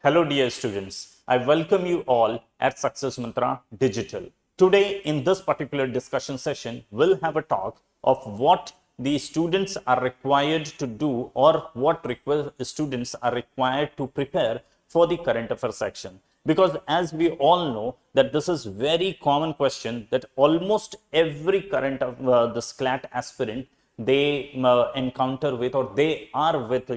Hello, dear students. I welcome you all at Success Mantra Digital. Today, in this particular discussion session, we'll have a talk of what the students are required to do or what students are required to prepare for the current affairs section. Because as we all know that this is very common question that almost every current of the SCLAT aspirant they encounter with, or they are with,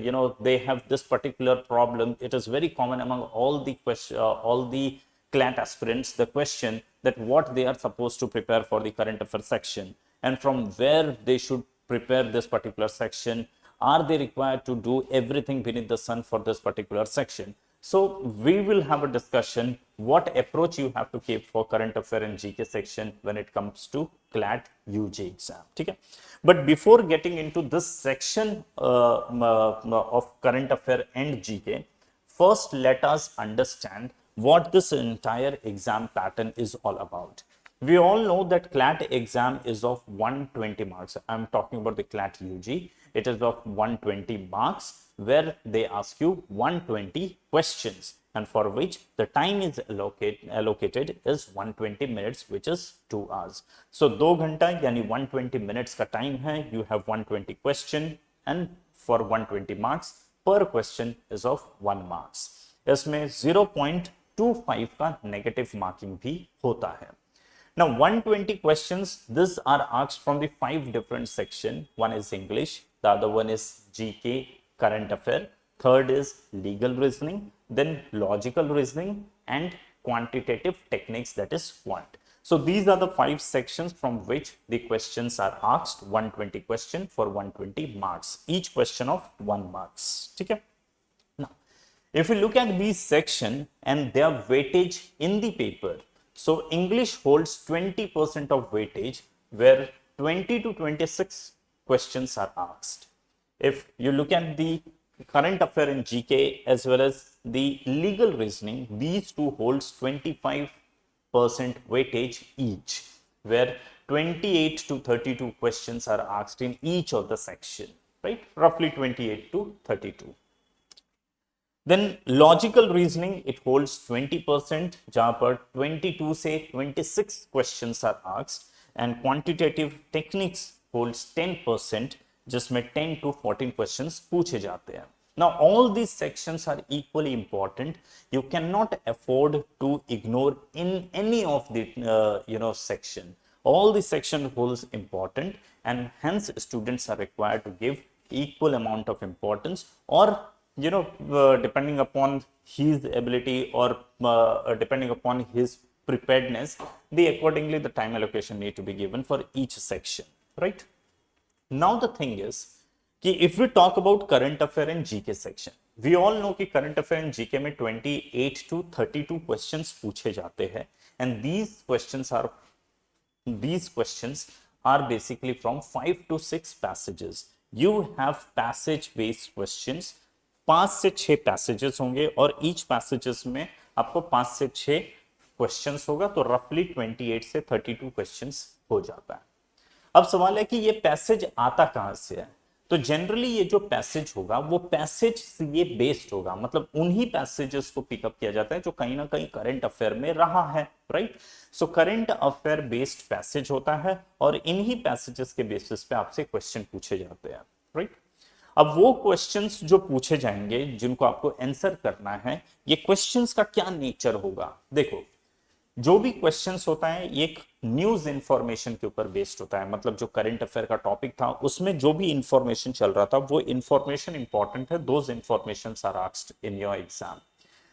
they have this particular problem. It is very common among all the all the CLAT aspirants, the question that what they are supposed to prepare for the current affairs section and from where they should prepare this particular section. Are they required to do everything beneath the sun for this particular section? So we will have a discussion what approach you have to keep for current affair and GK section when it comes to CLAT UG exam. Okay? But before getting into this section of current affair and GK, first let us understand what this entire exam pattern is all about. We all know that CLAT exam is of 120 marks. I'm talking about the CLAT UG. It is of 120 marks where they ask you 120 questions and for which the time is allocated is 120 minutes, which is 2 hours. So 2 घंटा यानी 120 minutes का time है. You have 120 question and for 120 marks per question is of 1 marks. इसमें 0.25 का negative marking भी होता है. Now 120 questions, these are asked from the 5 different sections. One is English, the other one is GK, current affair, third is legal reasoning, then logical reasoning and quantitative techniques, that is quant. So these are the 5 sections from which the questions are asked. 120 question for 120 marks, each question of 1 marks. Okay? Now if we look at these section and their weightage in the paper, so English holds 20% of weightage where 20 to 26 questions are asked. If you look at the current affair in GK as well as the legal reasoning, these two holds 25% weightage each, where 28 to 32 questions are asked in each of the section, right? Roughly 28 to 32. Then logical reasoning, it holds 20%, जहाँ पर 22 से 26 questions are asked, and quantitative techniques holds 10%, जिसमें 10 to 14 questions पूछे जाते हैं. Now all these sections are equally important. You cannot afford to ignore in any of the section. All the section holds important, and hence students are required to give equal amount of importance, or depending upon his ability or depending upon his preparedness, accordingly the time allocation need to be given for each section, right? Now the thing is कि if we talk about current affair and GK section, we all know कि current affair and GK में 28 to 32 questions पूछे जाते हैं, and these questions are basically from 5 to 6 passages. You have passage based questions. 5 से 6 passages होंगे और each passages में आपको 5 से 6 क्वेश्चंस होगा, तो रफली 28 से 32 क्वेश्चंस हो जाता है. अब सवाल है कि ये पैसेज आता कहां से है. तो जनरली ये जो पैसेज होगा वो पैसेज से ये बेस्ड होगा, मतलब उन्हीं पैसेजेस को पिकअप किया जाता है जो कहीं ना कहीं करंट अफेयर में रहा है, right? So current affair based passage होता है और इन्हीं पैसेजेस के बेसिस पे आपसे क्वेश्चन पूछे जाते हैं, राइट? अब वो क्वेश्चंस जो पूछे जाएंगे जिनको आपको आंसर करना है, ये क्वेश्चंस का क्या नेचर होगा. देखो, जो भी क्वेश्चंस होता है ये एक न्यूज इंफॉर्मेशन के ऊपर बेस्ड होता है. मतलब जो करंट अफेयर का टॉपिक था उसमें जो भी इंफॉर्मेशन चल रहा था वो इंफॉर्मेशन इंपॉर्टेंट है. Those informations are asked in your exam.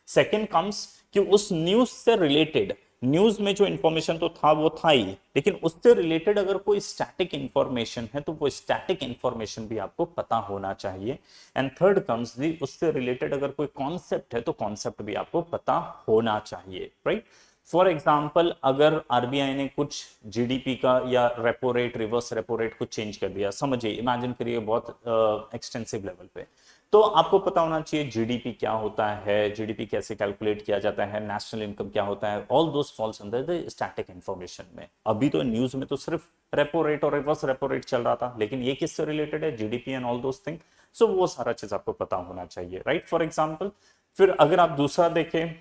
Second comes कि उस न्यूज से रिलेटेड, न्यूज में जो इंफॉर्मेशन तो था वो था ही, लेकिन उससे रिलेटेड अगर कोई स्टैटिक इंफॉर्मेशन है तो वो स्टैटिक इंफॉर्मेशन भी आपको पता होना चाहिए. एंड थर्ड कम्स दी उससे रिलेटेड अगर कोई कॉन्सेप्ट है तो कॉन्सेप्ट भी आपको पता होना चाहिए, राइट? फॉर एग्जाम्पल, अगर आरबीआई ने कुछ जीडीपी का या repo rate, reverse repo rate कुछ चेंज कर दिया, समझिए, इमेजिन करिए बहुत एक्सटेंसिव लेवल पे, तो आपको पता होना चाहिए जीडीपी क्या होता है, जीडीपी कैसे कैलकुलेट किया जाता है, नेशनल इनकम क्या होता है. All those falls under the static information में. अभी तो न्यूज में तो सिर्फ रेपो रेट और रिवर्स रेपो रेट चल रहा था, लेकिन ये किससे रिलेटेड है, GDP and all those thing. So वो सारा चीज आपको पता होना चाहिए, राइट? फॉर एग्जाम्पल, फिर अगर आप दूसरा देखें,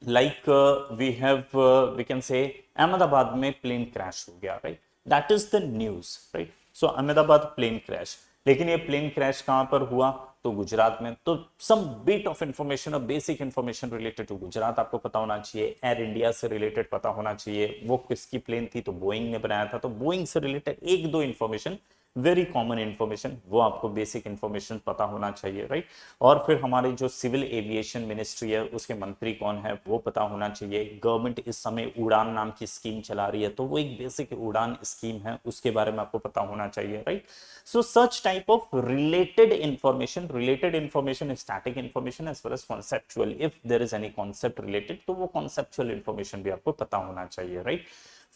like we can say Ahmedabad में प्लेन क्रैश हो गया, right, that is the news, right. So Ahmedabad plane crash, लेकिन ये प्लेन क्रैश कहां पर हुआ, तो गुजरात में। तो सम बिट ऑफ इंफॉर्मेशन, और basic information related to Gujarat आपको पता होना चाहिए, एयर इंडिया से रिलेटेड पता होना चाहिए, वो किसकी प्लेन थी, तो बोइंग ने बनाया था, तो बोइंग से रिलेटेड एक दो इंफॉर्मेशन, वेरी कॉमन इंफॉर्मेशन, वो आपको बेसिक इंफॉर्मेशन पता होना चाहिए, राइट। और फिर हमारी जो सिविल एविएशन मिनिस्ट्री है, उसके मंत्री कौन है वो पता होना चाहिए। गवर्नमेंट इस समय उड़ान नाम की स्कीम चला रही है, तो वो एक बेसिक उड़ान स्कीम है, उसके बारे में आपको पता होना चाहिए, right. So such type of related information, static information as well as conceptual, if there is any concept related, तो वो कॉन्सेप्चुअल इंफॉर्मेशन भी आपको पता होना चाहिए, राइट।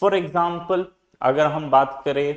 फॉर एग्जाम्पल अगर हम बात करें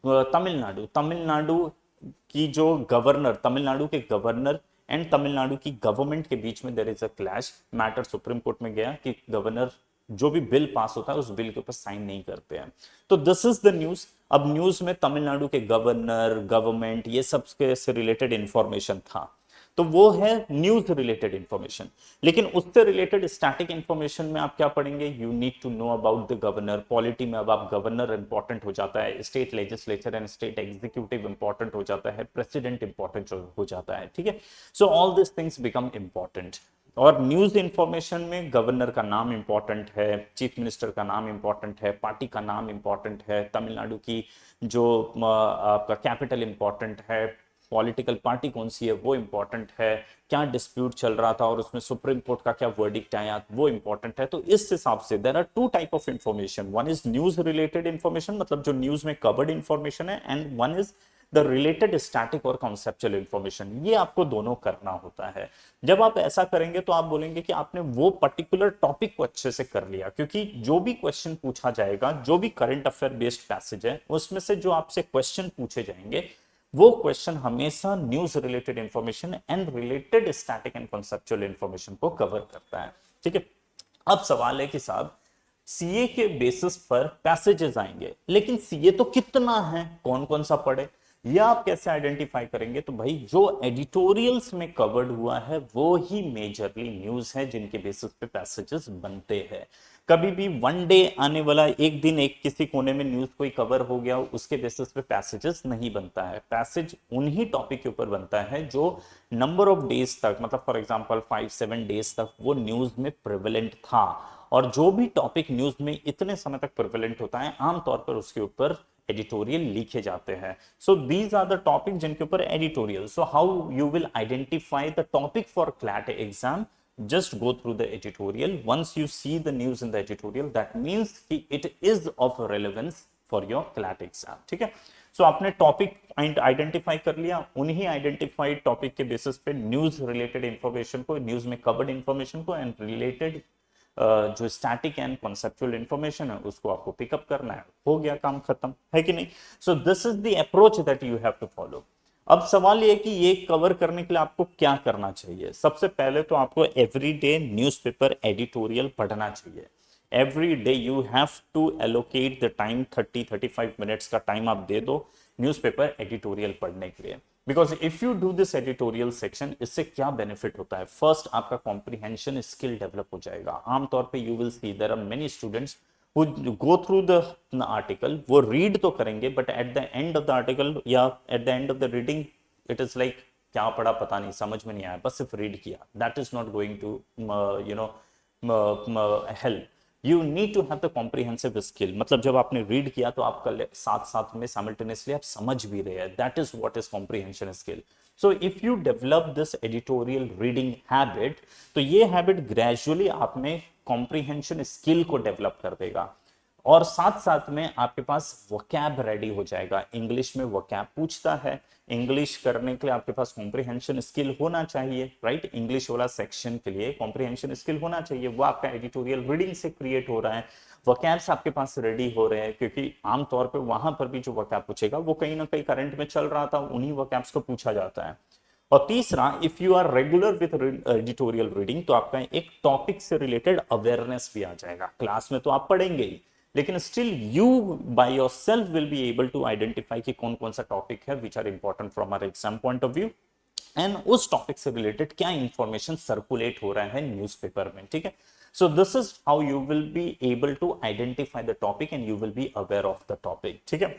तमिलनाडु की जो गवर्नर, तमिलनाडु के गवर्नर एंड तमिलनाडु की गवर्नमेंट के बीच में there is a clash, matter supreme court में गया कि गवर्नर जो भी बिल पास होता है उस बिल के ऊपर साइन नहीं करते हैं। तो दिस इज द न्यूज। अब न्यूज में तमिलनाडु के गवर्नर, गवर्नमेंट, ये सब से रिलेटेड इंफॉर्मेशन था, तो वो है न्यूज रिलेटेड इंफॉर्मेशन। लेकिन उससे रिलेटेड स्टैटिक इंफॉर्मेशन में आप क्या पढ़ेंगे, you need to know about the governor. Polity में अब आप गवर्नर इंपॉर्टेंट हो जाता है, state legislature and state executive important हो जाता है, प्रेसिडेंट इंपॉर्टेंट हो जाता है, ठीक है। So all this things become important. और न्यूज इंफॉर्मेशन में गवर्नर का नाम इंपॉर्टेंट है, चीफ मिनिस्टर का नाम इंपॉर्टेंट है, पार्टी का नाम इंपॉर्टेंट है, तमिलनाडु की जो आपका कैपिटल इंपॉर्टेंट है, पॉलिटिकल पार्टी कौन सी है वो इंपॉर्टेंट है, क्या डिस्प्यूट चल रहा था और उसमें सुप्रीम कोर्ट का क्या वर्डिक्ट आया वो इंपॉर्टेंट है। तो इस हिसाब से there are two type of information, one is news related information, मतलब जो न्यूज में कवर्ड इंफॉर्मेशन है, and one is the related static और कॉन्सेप्चुअल इंफॉर्मेशन। ये आपको दोनों करना होता है। जब आप ऐसा करेंगे तो आप बोलेंगे कि आपने वो पर्टिकुलर टॉपिक को अच्छे से कर लिया, क्योंकि जो भी क्वेश्चन पूछा जाएगा, जो भी करंट अफेयर बेस्ड पैसेज है, उसमें से जो आपसे क्वेश्चन पूछे जाएंगे वो क्वेश्चन हमेशा news related information and related static and conceptual information को कवर करता है, ठीक है। अब सवाल है कि साहब सीए के बेसिस पर पैसेजेस आएंगे, लेकिन सीए तो कितना है, कौन कौन सा पढ़े, या आप कैसे आइडेंटिफाई करेंगे। तो भाई जो एडिटोरियल्स में कवर्ड हुआ है वो ही मेजरली न्यूज है, जिनके बेसिस पे पैसेजेस बनते हैं। कभी भी वन डे आने वाला, एक दिन एक किसी कोने में न्यूज कोई कवर हो गया, उसके बेसिस पे पैसेजेस नहीं बनता है। पैसेज उन्हीं टॉपिक के ऊपर बनता है जो नंबर ऑफ डेज तक, मतलब फॉर एग्जांपल 5-7 डेज तक वो न्यूज में प्रिवेलेंट था। और जो भी टॉपिक न्यूज में इतने समय तक प्रिवेलेंट होता है, आमतौर पर उसके ऊपर एडिटोरियल लिखे जाते हैं। So these are the topic जिनके ऊपर editorial. So how you will identify the topic for CLAT exam, just go through the editorial. Once you see the news in the editorial, that means it is of relevance for your CLAT exam, ठीक है। सो आपने topic identify कर लिया, उन्हीं identified topic के basis पे news related information को, news में कवर्ड इंफॉर्मेशन को एंड रिलेटेड जो स्टैटिक एंड कॉन्सेप्चुअल इंफॉर्मेशन है उसको आपको पिकअप करना है, हो गया काम खत्म, है कि नहीं। So this is the approach that you have to follow. अब सवाल ये कि ये कवर करने के लिए आपको क्या करना चाहिए। सबसे पहले तो आपको एवरीडे न्यूज़पेपर एडिटोरियल पढ़ना चाहिए। Every day you have to allocate the time, 30-35 minutes का टाइम आप दे दो न्यूज़पेपर एडिटोरियल पढ़ने के लिए। Because if you do this editorial section, इससे क्या बेनिफिट होता है, फर्स्ट आपका कॉम्प्रिहेंशन स्किल डेवलप हो जाएगा। आमतौर पे you will see there are many students who go through the article, वो read तो करेंगे, but at the end of the article या at the end of the reading it is like क्या पढ़ा पता नहीं, समझ में नहीं आया, बस सिर्फ रीड किया। that is not going to help. You need to have the comprehensive skill, मतलब जब आपने रीड किया तो आप साथ साथ में simultaneously आप समझ भी रहे हैं, that is what is comprehension skill. So if you develop this editorial reading habit, तो ये habit gradually आप में comprehension skill को develop कर देगा, और साथ साथ में आपके पास वोकैब रेडी हो जाएगा। इंग्लिश में वोकैब पूछता है, इंग्लिश करने के लिए आपके पास कॉम्प्रिहेंशन स्किल होना चाहिए, राइट। इंग्लिश वाला सेक्शन के लिए कॉम्प्रिहेंशन स्किल होना चाहिए, वो आपका एडिटोरियल रीडिंग से क्रिएट हो रहा है। वोकैब्स आपके पास रेडी हो रहे हैं, क्योंकि आमतौर पे वहां पर भी जो वोकैब पूछेगा वो कहीं ना कहीं करंट में चल रहा था, उन्हीं वोकैब्स को पूछा जाता है। और तीसरा, if you are regular with editorial reading, तो आपका एक टॉपिक से रिलेटेड अवेयरनेस भी आ जाएगा। क्लास में तो आप पढ़ेंगे ही, लेकिन still you by yourself will be able to identify कि कौन कौन सा टॉपिक है which are important from our exam point of view, and उस टॉपिक से रिलेटेड क्या इंफॉर्मेशन सर्कुलेट हो रहा है न्यूज़पेपर में, ठीक है। So this is how you will be able to identify the topic and you will be aware of the topic, ठीक है।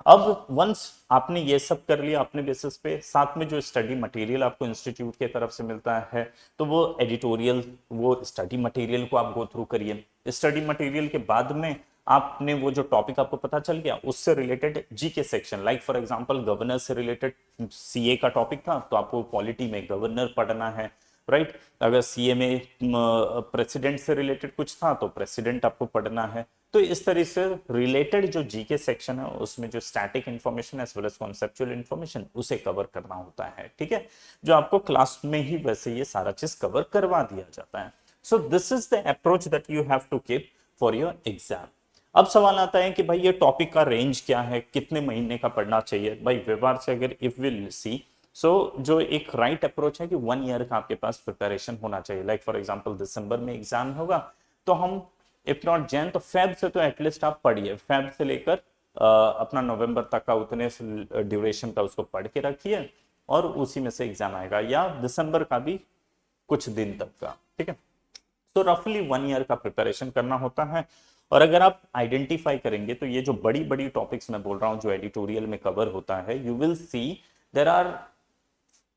अब वंस आपने ये सब कर लिया अपने बेसिस पे, साथ में जो स्टडी मटेरियल आपको इंस्टीट्यूट की तरफ से मिलता है, तो वो एडिटोरियल, वो स्टडी मटेरियल को आप गो थ्रू करिए। स्टडी मटेरियल के बाद में आपने वो जो टॉपिक आपको पता चल गया उससे related GK section, like for example governor से रिलेटेड सीए का टॉपिक था तो आपको पॉलिटी में गवर्नर पढ़ना है, राइट। अगर सीए में प्रेसिडेंट से रिलेटेड कुछ था तो प्रेसिडेंट आपको पढ़ना है। तो इस तरह से रिलेटेड जो जीके सेक्शन है उसमें जो static information as well as conceptual information उसे कवर करना होता है, ठीक है, जो आपको क्लास में ही वैसे ये सारा चीज कवर करवा दिया जाता है। So this is the approach that you have to keep for your exam. अब सवाल आता है कि भाई ये टॉपिक का रेंज क्या है, कितने महीने का पढ़ना चाहिए। भाई व्यवहार से अगर इफ विल सी, सो जो एक राइट अप्रोच है कि 1 ईयर का आपके पास प्रिपरेशन होना चाहिए। लाइक फॉर एग्जांपल दिसंबर में एग्जाम होगा तो हम इफ नॉट जैन तो फेब से तो एटलीस्ट आप पढ़िए, फेब से लेकर अपना नवंबर तक का उतने ड्यूरेशन का उसको पढ़ के रखिए और उसी में से एग्जाम आएगा, या दिसंबर का भी कुछ दिन तक का, ठीक है। तो रफली 1 ईयर का प्रिपरेशन करना होता है। और अगर आप आइडेंटिफाई करेंगे तो ये जो बड़ी बड़ी टॉपिक्स मैं बोल रहा हूं जो एडिटोरियल में कवर होता है, you will see there are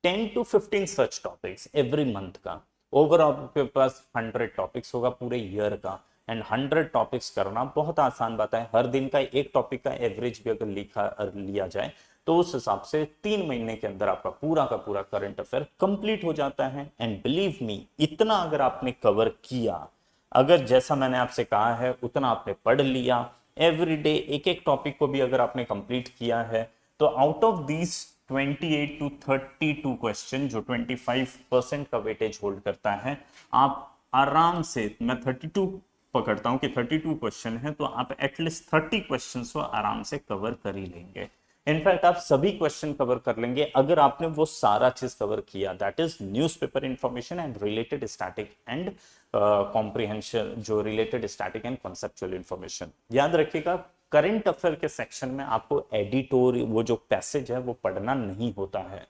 10 to 15 such topics every month का। ओवरऑल आपके पास 100 टॉपिक्स होगा पूरे ईयर का, एंड 100 टॉपिक्स करना बहुत आसान बात है। हर दिन का एक टॉपिक का एवरेज भी अगर लिया जाए तो उस हिसाब से 3 महीने के अंदर आपका पूरा का पूरा करंट अफेयर कंप्लीट हो जाता है। एंड बिलीव मी, इतना अगर आपने कवर किया, अगर जैसा मैंने आपसे कहा है उतना आपने पढ़ लिया, एवरीडे एक एक टॉपिक को भी अगर आपने कंप्लीट किया है, तो out of these 28 to 32 question जो 25% का वेटेज होल्ड करता है, आप आराम से, मैं 32 पकड़ता हूं कि 32 क्वेश्चन है तो आप एटलीस्ट 30 क्वेश्चंस को आराम से कवर कर ही लेंगे। इनफैक्ट आप सभी क्वेश्चन कवर कर लेंगे अगर आपने वो सारा चीज कवर किया, that is newspaper information and related static and comprehension, जो related static and conceptual information. याद रखिएगा करंट अफेयर के सेक्शन में आपको एडिटोर, वो जो पैसेज है वो पढ़ना नहीं होता है।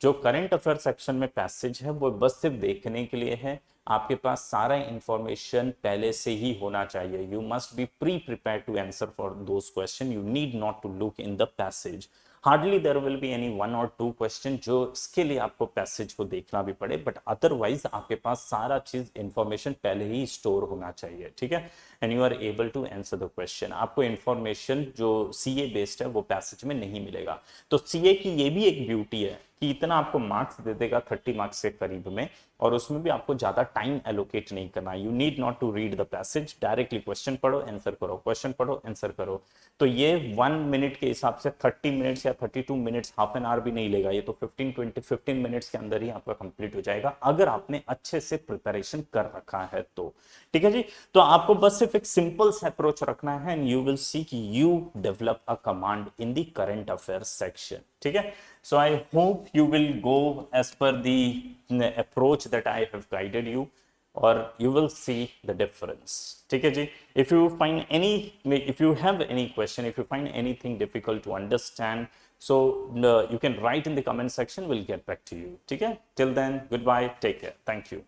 जो करंट अफेयर सेक्शन में पैसेज है वो बस सिर्फ देखने के लिए है, आपके पास सारा इंफॉर्मेशन पहले से ही होना चाहिए। You must be pre prepare to answer for those question, you need not to look in the passage. Hardly there will be any 1 or 2 question जो इसके लिए आपको पैसेज को देखना भी पड़े, बट अदरवाइज आपके पास सारा चीज इंफॉर्मेशन पहले ही स्टोर होना चाहिए, ठीक है, and you are able to answer the question. आपको इंफॉर्मेशन जो सीए बेस्ड है वो पैसेज में नहीं मिलेगा। तो सीए की ये भी एक ब्यूटी है कि इतना आपको मार्क्स दे देगा 30 मार्क्स के करीब में, और उसमें भी आपको ज्यादा टाइम एलोकेट नहीं करना। You need not to read the passage, directly question पढ़ो आंसर करो, क्वेश्चन पढ़ो आंसर करो। तो ये 1 मिनट के हिसाब से 30 मिनट्स या 32 मिनट्स, हाफ एन आवर भी नहीं लेगा, ये तो 15 मिनट्स के अंदर ही आपका कंप्लीट हो जाएगा अगर आपने अच्छे से प्रिपरेशन कर रखा है तो, ठीक है जी। तो आपको बस सिर्फ एक सिंपल सा अप्रोच रखना है एंड यू विल सी कि you develop a command in the current affair section, ठीक है। So I hope you will go as per the approach that I have guided you, or you will see the difference, ठीक है जी। If you find any, if you have any question, if you find anything difficult to understand, so you can write in the comment section, we'll get back to you, ठीक है। Till then, goodbye, take care, thank you.